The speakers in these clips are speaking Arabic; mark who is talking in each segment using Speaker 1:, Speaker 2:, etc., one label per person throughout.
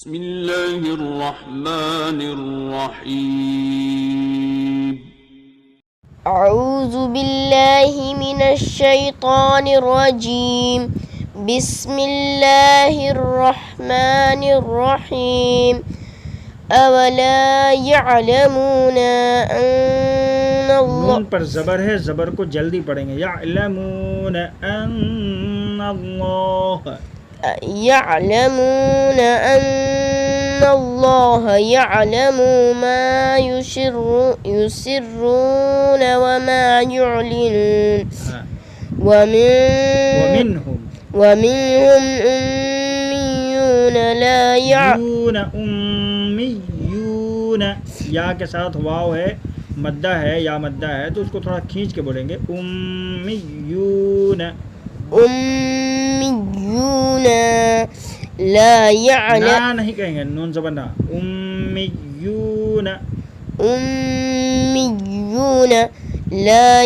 Speaker 1: بسم الله الرحمن الرحيم
Speaker 2: أعوذ بالله من الشيطان الرجيم. بسم الله الرحمن الرحيم. أولا يعلمون أن الله
Speaker 3: नून पर ज़बर है, ज़बर को जल्दी पढ़ेंगे. यअलमून अन्नल्लाह.
Speaker 2: يعلمون أن الله يعلم ما يسرون وما يعلنون.
Speaker 3: ومنهم
Speaker 2: أميون لا يعلمون.
Speaker 3: उम्मीयून या के साथ वाव है, मद्दा है या मद्दा है, तो उसको थोड़ा खींच के बोलेंगे. उम्मीयून
Speaker 2: لا يعلم.
Speaker 3: ना नहीं कहेंगे, नून ज़बर ना. उम्मीयून لا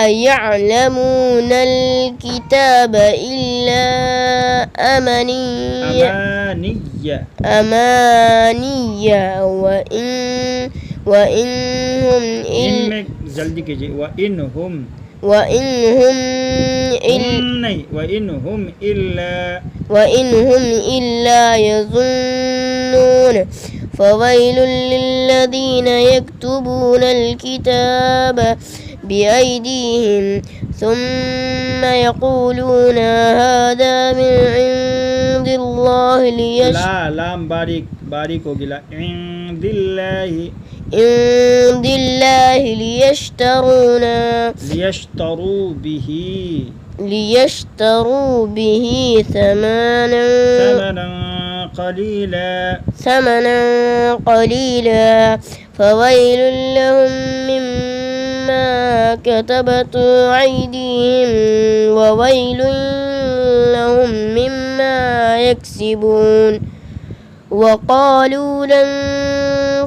Speaker 3: يعلمون الكتاب
Speaker 2: إلا أماني وإنهم
Speaker 3: जल्दी कीजिए.
Speaker 2: وإنهم إلا يظنون. فويل للذين يكتبون الكتاب بأيديهم ثم يقولون هذا من عند الله
Speaker 3: लाम बारीक होगी.
Speaker 2: عند الله ليشتروا به ثمنا قليلا فويل لهم مما كتبت أيديهم وويل لهم مما يكسبون. وقالوا لن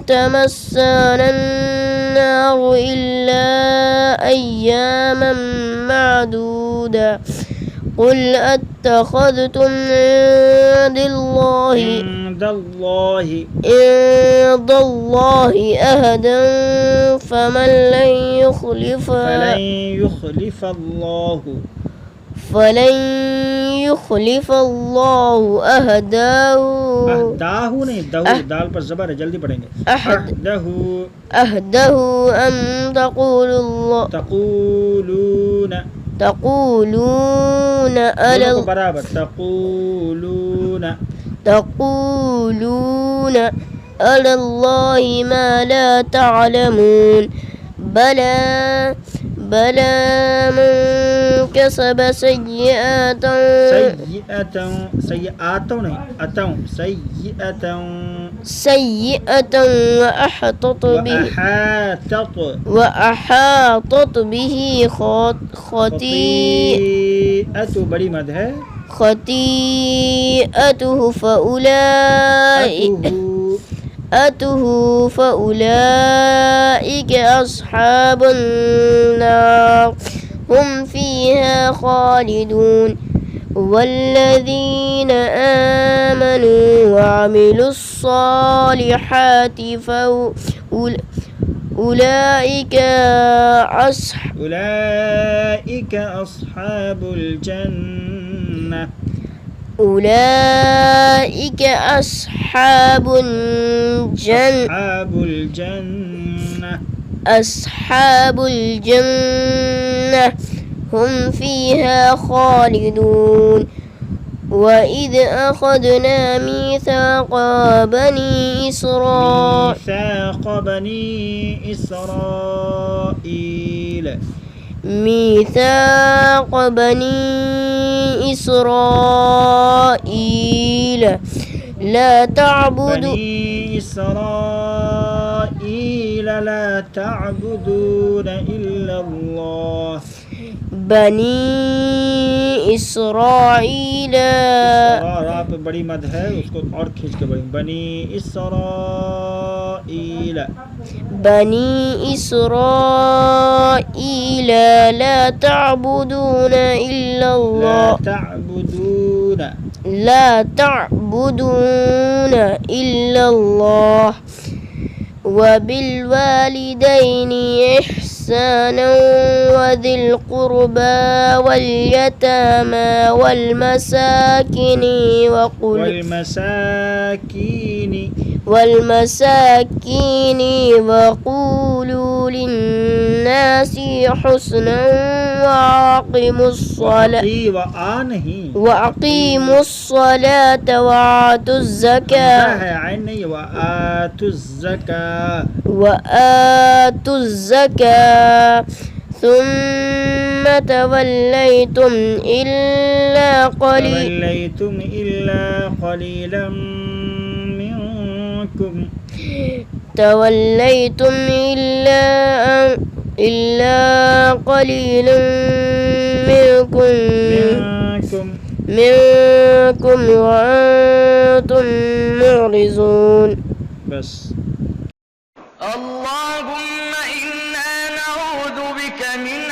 Speaker 2: تمسنا النار إلا أياما معدودة قل أتخذتم عند الله أهدا فلن يخلف الله أهداه
Speaker 3: नहीं, दाल पर ज़बर है, जल्दी पढ़ेंगे.
Speaker 2: أهده أم تقولون على الله ما لا تعلمون. بلى من كسب سيئة وأحاطت به خطيئته فأولئك أصحاب النار هم فيها خالدون. والذين آمنوا وعملوا الصالحات أولئك أصحاب الجنة هم فيها خالدون. وإذ أخذنا ميثاق بني إسرائيل لا تعبدون إلا الله. بني إسرائيل
Speaker 3: रा पे बड़ी मद है, उसको और खींच के बोलेंगे बनी इसराइल।
Speaker 2: بني إسرائيل لا تعبدون إلا
Speaker 3: ला
Speaker 2: الله
Speaker 3: تعبدون
Speaker 2: لا تعبدون إلا الله وبالوالدين إحسانا وذي القربى واليتامى والمساكين وقولوا للناس حسنا وأقيموا الصلاة وآتوا الزكاة ثم توليتم إلا قليلا منكم وأنتم معرضون.
Speaker 3: بس.
Speaker 4: اللهم إنا نعوذ بك من